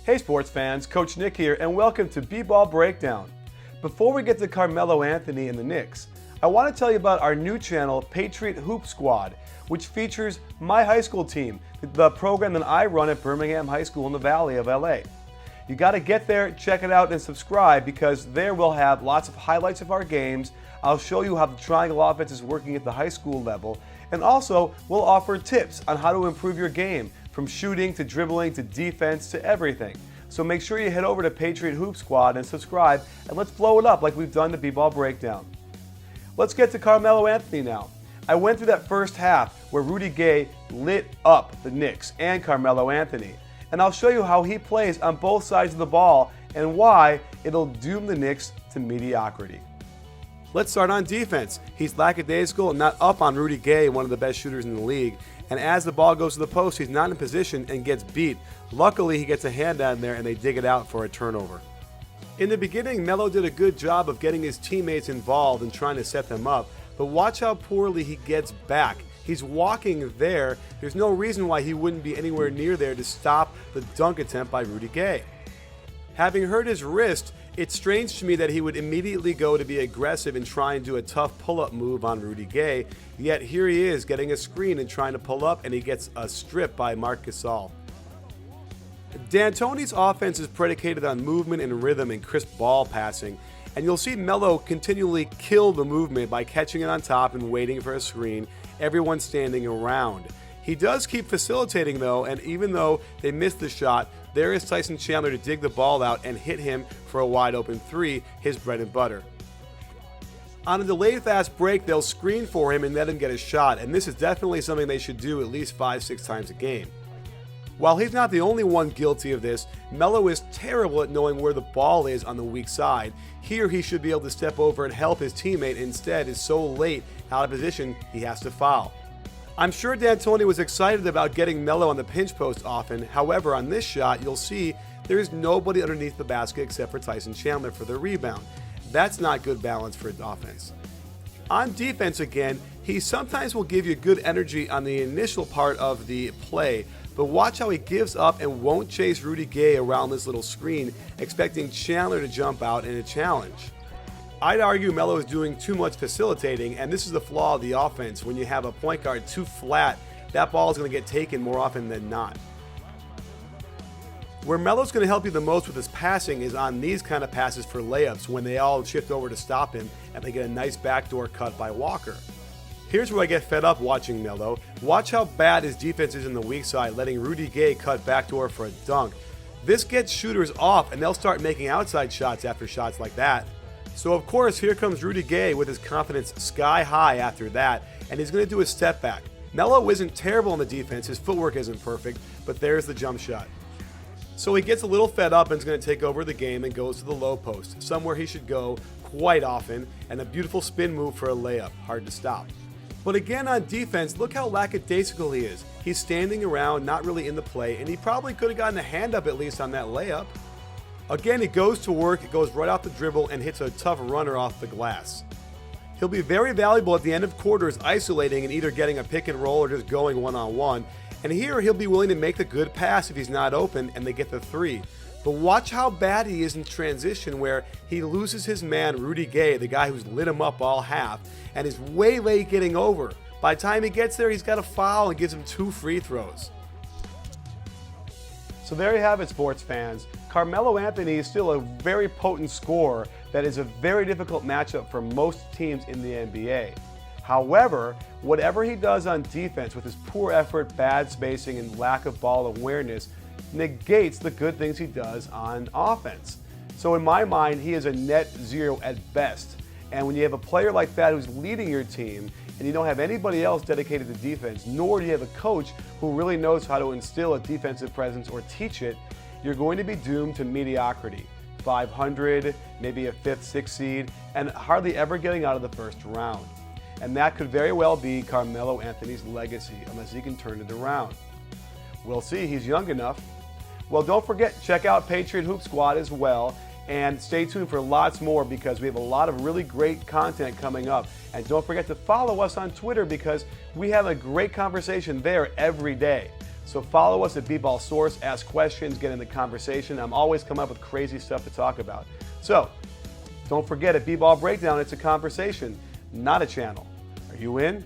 Hey sports fans, Coach Nick here, and welcome to B-Ball Breakdown. Before we get to Carmelo Anthony and the Knicks, I want to tell you about our new channel, Patriot Hoop Squad, which features my high school team, the program that I run at Birmingham High School in the Valley of LA. You got to get there, check it out, and subscribe because there we'll have lots of highlights of our games. I'll show you how the triangle offense is working at the high school level, and also we'll offer tips on how to improve your game, from shooting to dribbling to defense to everything. So make sure you head over to Patriot Hoop Squad and subscribe, and let's blow it up like we've done the B-Ball Breakdown. Let's get to Carmelo Anthony now. I went through that first half where Rudy Gay lit up the Knicks and Carmelo Anthony, and I'll show you how he plays on both sides of the ball and why it'll doom the Knicks to mediocrity. Let's start on defense. He's lackadaisical and not up on Rudy Gay, one of the best shooters in the league. And as the ball goes to the post, he's not in position and gets beat. Luckily, he gets a hand down there and they dig it out for a turnover. In the beginning, Melo did a good job of getting his teammates involved and trying to set them up. But watch how poorly he gets back. He's walking there. There's no reason why he wouldn't be anywhere near there to stop the dunk attempt by Rudy Gay. Having hurt his wrist, it's strange to me that he would immediately go to be aggressive and try and do a tough pull-up move on Rudy Gay, yet here he is getting a screen and trying to pull up, and he gets a strip by Marc Gasol. D'Antoni's offense is predicated on movement and rhythm and crisp ball passing, and you'll see Melo continually kill the movement by catching it on top and waiting for a screen, everyone standing around. He does keep facilitating though, and even though they missed the shot, there is Tyson Chandler to dig the ball out and hit him for a wide open three, his bread and butter. On a delayed fast break, they'll screen for him and let him get a shot, and this is definitely something they should do at least 5-6 times a game. While he's not the only one guilty of this, Melo is terrible at knowing where the ball is on the weak side. Here he should be able to step over and help his teammate, instead is so late out of position he has to foul. I'm sure D'Antoni was excited about getting Melo on the pinch post often. However, on this shot, you'll see there is nobody underneath the basket except for Tyson Chandler for the rebound. That's not good balance for offense. On defense again, he sometimes will give you good energy on the initial part of the play, but watch how he gives up and won't chase Rudy Gay around this little screen, expecting Chandler to jump out in a challenge. I'd argue Melo is doing too much facilitating, and this is the flaw of the offense. When you have a point guard too flat, that ball is going to get taken more often than not. Where Melo's going to help you the most with his passing is on these kind of passes for layups when they all shift over to stop him and they get a nice backdoor cut by Walker. Here's where I get fed up watching Melo. Watch how bad his defense is in the weak side, letting Rudy Gay cut backdoor for a dunk. This gets shooters off and they'll start making outside shots after shots like that. So of course, here comes Rudy Gay with his confidence sky high after that, and he's going to do a step back. Melo isn't terrible on the defense, his footwork isn't perfect, but there's the jump shot. So he gets a little fed up and is going to take over the game and goes to the low post, somewhere he should go quite often, and a beautiful spin move for a layup, hard to stop. But again on defense, look how lackadaisical he is. He's standing around, not really in the play, and he probably could have gotten a hand up at least on that layup. Again, he goes to work, it goes right off the dribble and hits a tough runner off the glass. He'll be very valuable at the end of quarters, isolating and either getting a pick and roll or just going one-on-one. And here he'll be willing to make the good pass if he's not open and they get the three. But watch how bad he is in transition, where he loses his man Rudy Gay, the guy who's lit him up all half, and is way late getting over. By the time he gets there, he's got a foul and gives him 2 free throws. So there you have it, sports fans. Carmelo Anthony is still a very potent scorer that is a very difficult matchup for most teams in the NBA. However, whatever he does on defense with his poor effort, bad spacing, and lack of ball awareness negates the good things he does on offense. So in my mind, he is a net zero at best. And when you have a player like that who's leading your team, and you don't have anybody else dedicated to defense, nor do you have a coach who really knows how to instill a defensive presence or teach it, you're going to be doomed to mediocrity. 500, maybe a 5th, 6th seed, and hardly ever getting out of the first round. And that could very well be Carmelo Anthony's legacy, unless he can turn it around. We'll see, he's young enough. Well, don't forget, check out Patriot Hoop Squad as well, and stay tuned for lots more because we have a lot of really great content coming up. And don't forget to follow us on Twitter because we have a great conversation there every day. So follow us at B-Ball Source, ask questions, get in the conversation. I'm always coming up with crazy stuff to talk about. So don't forget, at B-Ball Breakdown, it's a conversation, not a channel. Are you in?